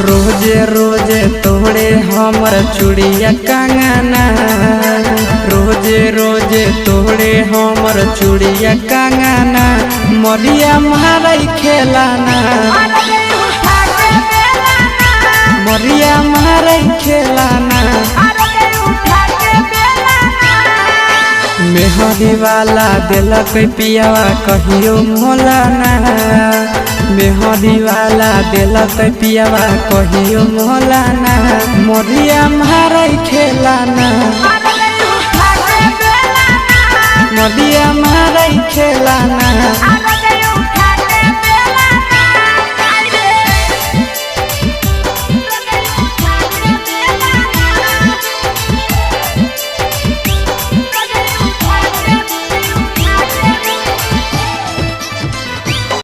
रोजे रोजे तोड़े हमर चूड़िया कंगना, रोजे रोजे तोड़े हमर चूड़िया कंगना, मरिया मारई खेलाना, मरिया मारई खेलाना। मेहरी वाला दिलक पियावा कहियो मोलाना, मेहरी वाला दिलक पियावा कहियो मोलाना, मरिया मारई खेलाना, मरिया मारई खेलाना।